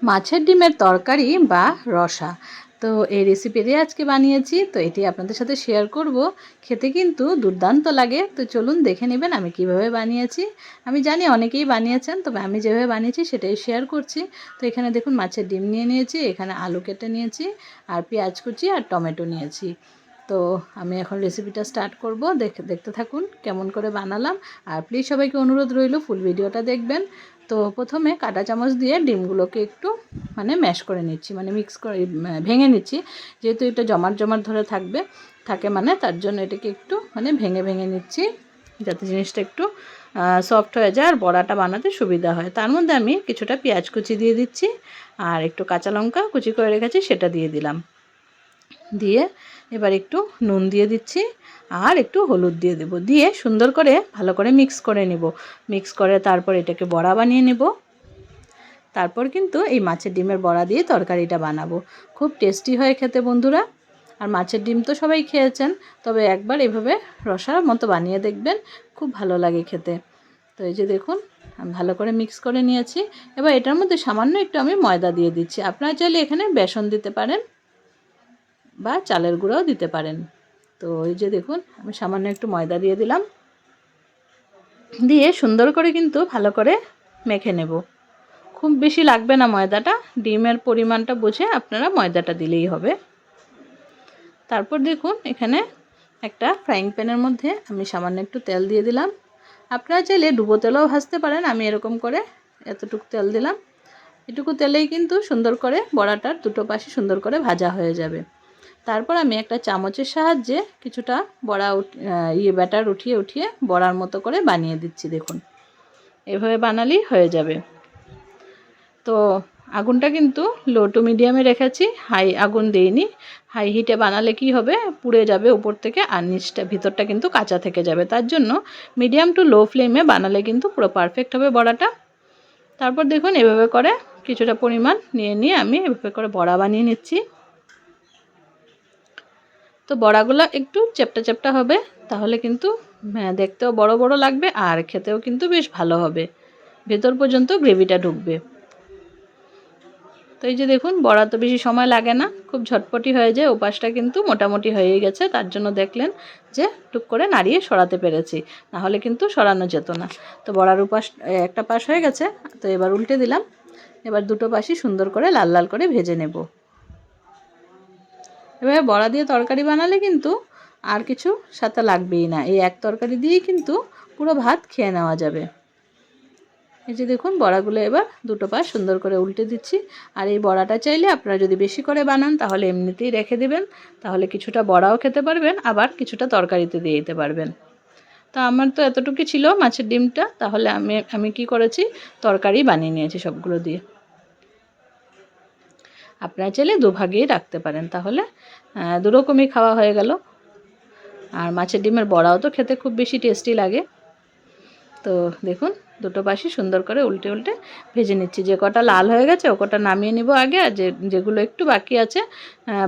মাছের ডিমের তরকারি বা রসা। তো এই রেসিপিটি আজকে বানিয়েছি, তো এটি আপনাদের সাথে শেয়ার করব। খেতে কিন্তু দুর্দান্ত লাগে। তো চলুন দেখে নেবেন আমি কিভাবে বানিয়েছি। আমি জানি অনেকেই বানিয়েছেন, তবে আমি যেভাবে বানিয়েছি সেটাই শেয়ার করছি। তো এখানে দেখুন মাছের ডিম নিয়ে নিয়েছি, এখানে আলু কেটে নিয়েছি, আর পেঁয়াজ কুচি আর টমেটো নিয়েছি। তো আমি এখন রেসিপিটা স্টার্ট করব। দেখতে থাকুন কেমন করে বানালাম। আর প্লিজ সবাইকে অনুরোধ রইল ফুল ভিডিওটা দেখবেন। তো প্রথমে কাঁটা চামচ দিয়ে ডিমগুলোকে একটু ম্যাশ করে নিচ্ছি, মিক্স করে ভেঙে নিচ্ছি। যেহেতু এটা জমাট জমাট ধরে থাকে তার জন্য এটাকে একটু ভেঙে ভেঙে নিচ্ছি, যাতে জিনিসটা একটু সফট হয়ে যায় আর বড়াটা বানাতে সুবিধা হয়। তার মধ্যে আমি কিছুটা পেঁয়াজ কুচি দিয়ে দিচ্ছি, আর একটু কাঁচা লঙ্কা কুচি করে রেখেছি সেটা দিয়ে দিলাম। দিয়ে এবার একটু নুন দিয়ে দিচ্ছি, আর একটু হলুদ দিয়ে দেবো। দিয়ে সুন্দর করে ভালো করে মিক্স করে নেব। মিক্স করে তারপর এটাকে বড়া বানিয়ে নেব। তারপর কিন্তু এই মাছের ডিমের বড়া দিয়ে তরকারিটা বানাবো। খুব টেস্টি হয় খেতে বন্ধুরা। আর মাছের ডিম তো সবাই খেয়েছেন, তবে একবার এভাবে রসার মতো বানিয়ে দেখবেন, খুব ভালো লাগে খেতে। তো এই যে দেখুন আমি ভালো করে মিক্স করে নিয়েছি। এবার এটার মধ্যে সামান্য একটু আমি ময়দা দিয়ে দিচ্ছি। আপনারা চাইলে এখানে বেসন দিতে পারেন বা চালের গুঁড়াও দিতে পারেন। তো এই যে দেখুন আমি সামান্য একটু ময়দা দিয়ে দিলাম। দিয়ে সুন্দর করে কিন্তু ভালো করে মেখে নেব। খুব বেশি লাগবে না ময়দাটা, ডিমের পরিমাণটা বুঝে আপনারা ময়দাটা দিলেই হবে। তারপর দেখুন এখানে একটা ফ্রাইং প্যানের মধ্যে আমি সামান্য একটু তেল দিয়ে দিলাম। আপনারা চাইলে ডুবো তেলেও ভাজতে পারেন। আমি এরকম করে এতটুকু তেল দিলাম। এটুকু তেলেই কিন্তু সুন্দর করে বড়াটার দুটো পাশে সুন্দর করে ভাজা হয়ে যাবে। তারপর আমি একটা চামচের সাহায্যে কিছুটা বড়া ব্যাটার উঠিয়ে উঠিয়ে বড়ার মতো করে বানিয়ে দিচ্ছি। দেখুন এভাবে বানালেই হয়ে যাবে। তো আগুনটা কিন্তু লো টু মিডিয়ামে রেখেছি, হাই আগুন দেইনি। হাই হিটে বানালে কি হবে, পুড়ে যাবে উপর থেকে, আর নিচটা ভিতরটা কিন্তু কাঁচা থেকে যাবে। তার জন্য মিডিয়াম টু লো ফ্লেমে বানালে কিন্তু পুরো পারফেক্ট হবে বড়াটা। তারপর দেখুন এভাবে করে কিছুটা পরিমাণ নিয়ে আমি এভাবে করে বড়া বানিয়ে নিচ্ছি। তো বড়াগুলো একটু চ্যাপ্টা চ্যাপ্টা হবে, তাহলে কিন্তু দেখতেও বড় বড় লাগবে আর খেতেও কিন্তু বেশ ভালো হবে। ভেতর পর্যন্ত গ্রেভিটা ঢুকবে। তো এই যে দেখুন বড়া তো বেশি সময় লাগে না, খুব ঝটপটি হয়ে যায়। ওপাশটা কিন্তু মোটামুটি হয়ে গেছে, তার জন্য দেখলেন যে টুক করে নাড়িয়ে সরাতে পেরেছি, নাহলে কিন্তু সরানো যেত না। তো বড়ার উপাস একটা পাশ হয়ে গেছে, তো এবার উল্টে দিলাম। এবার দুটো পাশই সুন্দর করে লাল লাল করে ভেজে নেব। এভাবে বড়া দিয়ে তরকারি বানালে কিন্তু আর কিছু সাথে লাগবেই না, এই এক তরকারি দিয়েই কিন্তু পুরো ভাত খেয়ে নেওয়া যাবে। এই যে দেখুন বড়াগুলো এবার দুটো পাশ সুন্দর করে উল্টে দিচ্ছি। আর এই বড়াটা চাইলে আপনারা যদি বেশি করে বানান তাহলে এমনিতেই রেখে দেবেন, তাহলে কিছুটা বড়াও খেতে পারবেন, আবার কিছুটা তরকারিতে দিয়ে দিতে পারবেন। তো আমার তো এতটুকুই ছিল মাছের ডিমটা, তাহলে আমি কি করেছি, তরকারি বানিয়ে নিয়েছি সবগুলো দিয়ে। আপনারা চাইলে দুভাগেই রাখতে পারেন, তাহলে দুরকমই খাওয়া হয়ে গেল। আর মাছের ডিমের বড়াও তো খেতে খুব বেশি টেস্টি লাগে। তো দেখুন দুটো পাশই সুন্দর করে উল্টে উল্টে ভেজে নিচ্ছি। যে কটা লাল হয়ে গেছে ও কটা নামিয়ে নিব আগে, আর যেগুলো একটু বাকি আছে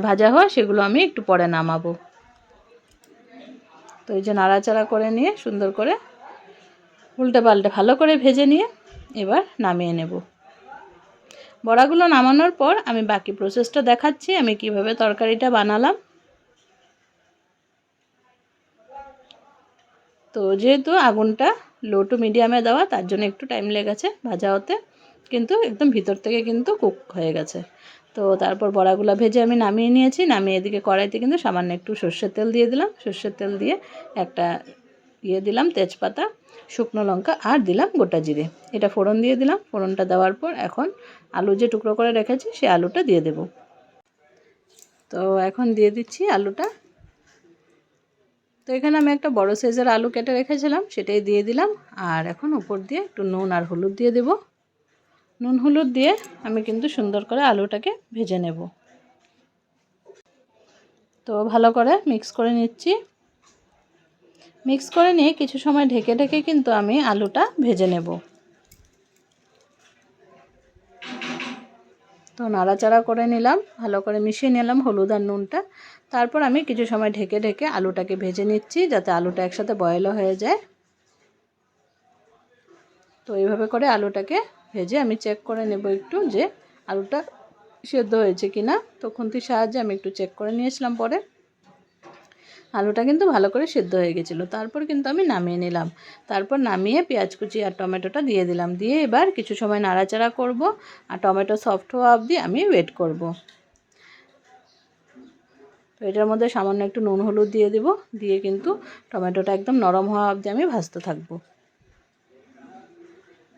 ভাজা হওয়া, সেগুলো আমি একটু পরে নামাবো। তো এই যে নাড়াচাড়া করে নিয়ে সুন্দর করে উল্টে পাল্টে ভালো করে ভেজে নিয়ে এবার নামিয়ে নেব। বড়াগুলো নামানোর পর আমি বাকি প্রসেসটা দেখাচ্ছি, আমি কিভাবে তরকারিটা বানালাম। তো যেহেতু আগুনটা লো টু মিডিয়ামে দেওয়া, তার জন্য একটু টাইম লেগেছে ভাজা হতে, কিন্তু একদম ভিতর থেকে কিন্তু কুক হয়ে গেছে। তো তারপর বড়াগুলো ভেজে আমি নামিয়ে নিয়েছি। নামিয়ে এদিকে কড়াইতে কিন্তু সামান্য একটু সর্ষের তেল দিয়ে দিলাম। সর্ষের তেল দিয়ে একটা দিলাম তেজপাতা, শুকনো লঙ্কা, আর দিলাম গোটা জিরে। এটা ফোড়ন দিয়ে দিলাম। ফোড়নটা দেওয়ার পর এখন আলু যে টুকরো করে রেখেছি সেই আলুটা দিয়ে দেব। তো এখন দিয়ে দিচ্ছি আলুটা। তো এখানে আমি একটা বড় সাইজের আলু কেটে রেখেছিলাম, সেটাই দিয়ে দিলাম। আর এখন উপর দিয়ে একটু নুন আর হলুদ দিয়ে দেব। নুন হলুদ দিয়ে আমি কিন্তু সুন্দর করে আলুটাকে ভেজে নেব। তো ভালো করে মিক্স করে নিচ্ছি। মিক্স করে নিয়ে কিছু সময় ঢেকে ঢেকে কিন্তু আমি আলুটা ভেজে নেব। তো নাড়াচাড়া করে নিলাম, ভালো করে মিশিয়ে নিলাম হলুদ আর নুনটা। তারপর আমি কিছু সময় ঢেকে ঢেকে আলুটাকে ভেজে নিচ্ছি, যাতে আলুটা একসাথে বয়েলও হয়ে যায়। তো এইভাবে করে আলুটাকে ভেজে আমি চেক করে নেব একটু যে আলুটা সেদ্ধ হয়েছে কি না। তো খুন্তির সাহায্যে আমি একটু চেক করে নিয়েছিলাম পরে। আলুটা কিন্তু ভালো করে সেদ্ধ হয়ে গেছিলো। তারপর কিন্তু আমি নামিয়ে নিলাম। তারপর নামিয়ে পেঁয়াজ কুচি আর টমেটোটা দিয়ে দিলাম। দিয়ে এবার কিছু সময় নাড়াচাড়া করব আর টমেটো সফট হওয়া অবধি আমি ওয়েট করব। তো এটার মধ্যে সামান্য একটু নুন হলুদ দিয়ে দেব। দিয়ে কিন্তু টমেটোটা একদম নরম হওয়া অবধি আমি ভাজতে থাকবো।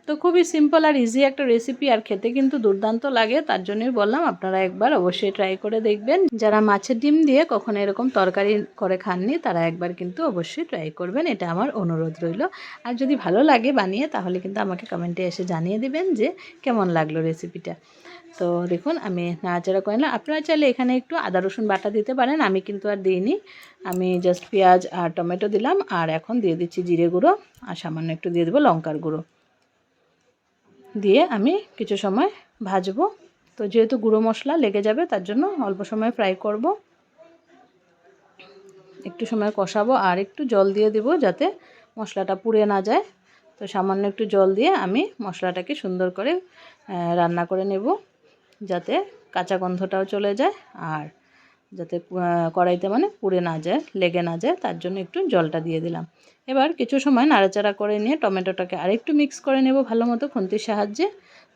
তো খুবই সিম্পল আর ইজি একটা রেসিপি, আর খেতে কিন্তু দুর্দান্ত লাগে। তার জন্যই বললাম আপনারা একবার অবশ্যই ট্রাই করে দেখবেন। যারা মাছের ডিম দিয়ে কখনো এরকম তরকারি করে খাননি তারা একবার কিন্তু অবশ্যই ট্রাই করবেন, এটা আমার অনুরোধ রইল। আর যদি ভালো লাগে বানিয়ে তাহলে কিন্তু আমাকে কমেন্টে এসে জানিয়ে দিবেন যে কেমন লাগলো রেসিপিটা। তো দেখুন আমি নাড়াচাড়া করে নিলাম। আপনারা চাইলে এখানে একটু আদা রসুন বাটা দিতে পারেন, আমি কিন্তু আর দিইনি। আমি জাস্ট পেঁয়াজ আর টমেটো দিলাম, আর এখন দিয়ে দিচ্ছি জিরে গুঁড়ো আর সামান্য একটু দিয়ে দেবো লঙ্কার গুঁড়ো। দিয়ে আমি কিছু সময় ভাজবো। তো যেহেতু গুঁড়ো মশলা লেগে যাবে তার জন্য অল্প সময় ফ্রাই করব। একটু সময় কষাবো আর একটু জল দিয়ে দেব যাতে মশলাটা পুড়ে না যায়। তো সামান্য একটু জল দিয়ে আমি মশলাটাকে সুন্দর করে রান্না করে নেব, যাতে কাঁচা গন্ধটাও চলে যায় আর যাতে কড়াইতে মানে পুড়ে না যায়, লেগে না যায়, তার জন্য একটু জলটা দিয়ে দিলাম। এবার কিছু সময় নাড়াচাড়া করে নিয়ে টমেটোটাকে আরেকটু মিক্স করে নেব ভালো মতো খুন্তির সাহায্যে।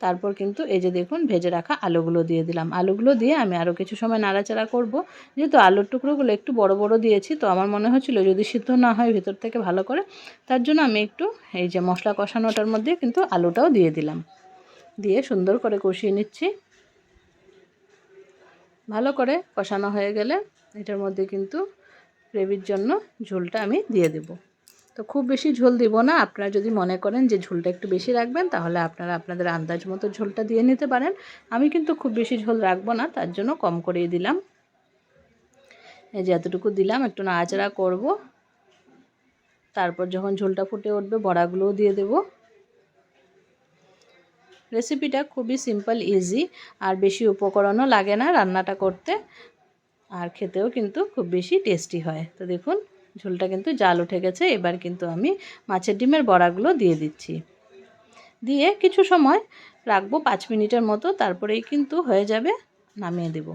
তারপর কিন্তু এই যে দেখুন ভেজে রাখা আলুগুলো দিয়ে দিলাম। আলুগুলো দিয়ে আমি আরও কিছু সময় নাড়াচাড়া করব। যেহেতু আলুর টুকরোগুলো একটু বড় বড় দিয়েছি, তো আমার মনে হচ্ছিল যদি সিদ্ধ না হয় ভেতর থেকে ভালো করে, তার জন্য আমি একটু এই যে মশলা কষানোটার মধ্যে কিন্তু আলুটাও দিয়ে দিলাম। দিয়ে সুন্দর করে কষিয়ে নিচ্ছি। ভালো করে কষানো হয়ে গেলে এটার মধ্যে কিন্তু গ্রেভির জন্য ঝোলটা আমি দিয়ে দেব। তো খুব বেশি ঝোল দিব না, আপনারা যদি মনে করেন যে ঝোলটা একটু বেশি রাখবেন তাহলে আপনারা আপনাদের আন্দাজ মতো ঝোলটা দিয়ে নিতে পারেন। আমি কিন্তু খুব বেশি ঝোল রাখবো না, তার জন্য কম করেই দিলাম। এই যে এতটুকু দিলাম, একটু নাড়াচাড়া করব। তারপর যখন ঝোলটা ফুটে উঠবে বড়াগুলোও দিয়ে দেব। রেসিপিটা খুবই সিম্পল ইজি, আর বেশি উপকরণও লাগে না রান্নাটা করতে, আর খেতেও কিন্তু খুব বেশি টেস্টি হয়। তো দেখুন ঝোলটা কিন্তু জাল উঠে গেছে। এবার কিন্তু আমি মাছের ডিমের বড়াগুলো দিয়ে দিচ্ছি। দিয়ে কিছু সময় রাখবো 5 মিনিটের মতো, তারপরেই কিন্তু হয়ে যাবে, নামিয়ে দেব।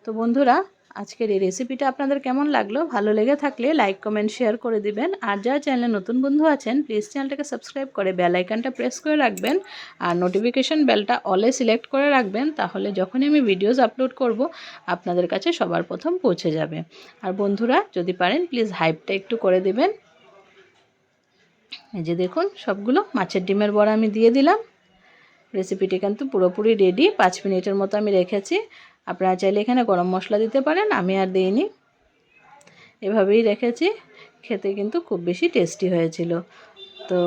তো বন্ধুরা আজকের এই রেসিপিটা আপনাদের কেমন লাগলো? ভালো লেগে থাকলে লাইক কমেন্ট শেয়ার করে দিবেন। আর যারা চ্যানেলে নতুন বন্ধু আছেন প্লিজ চ্যানেলটাকে সাবস্ক্রাইব করে বেল আইকনটা প্রেস করে রাখবেন, আর নোটিফিকেশন বেলটা অলে সিলেক্ট করে রাখবেন, তাহলে যখনই আমি ভিডিওস আপলোড করব আপনাদের কাছে সবার প্রথম পৌঁছে যাবে। আর বন্ধুরা যদি পারেন প্লিজ হাইপটা একটু করে দিবেন। এই যে দেখুন সবগুলো মাছের ডিমের বড়া আমি দিয়ে দিলাম। রেসিপিটি কিন্তু পুরোপুরি রেডি। 5 মিনিটের মতো আমি রেখেছি। আপনারা চাইলে এখানে গরম মশলা দিতে পারেন, আমি আর দিইনি, এভাবেই রেখেছি। খেতে কিন্তু খুব বেশি টেস্টি হয়েছিল। তো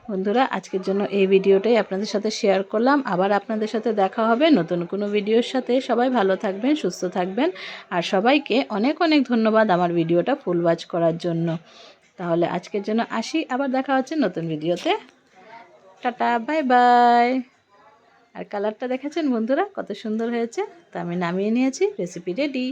বন্ধুরা আজকের জন্য এই ভিডিওটাই আপনাদের সাথে শেয়ার করলাম। আবার আপনাদের সাথে দেখা হবে নতুন কোনো ভিডিওর সাথে। সবাই ভালো থাকবেন, সুস্থ থাকবেন, আর সবাইকে অনেক অনেক ধন্যবাদ আমার ভিডিওটা ফুল ওয়াচ করার জন্য। তাহলে আজকের জন্য আসি, আবার দেখা হচ্ছে নতুন ভিডিওতে। Tata, bye bye. আর কালারটা দেখেছেন বন্ধুরা কত সুন্দর হয়েছে। তো আমি নামিয়ে নিয়েছি, রেসিপি রেডি।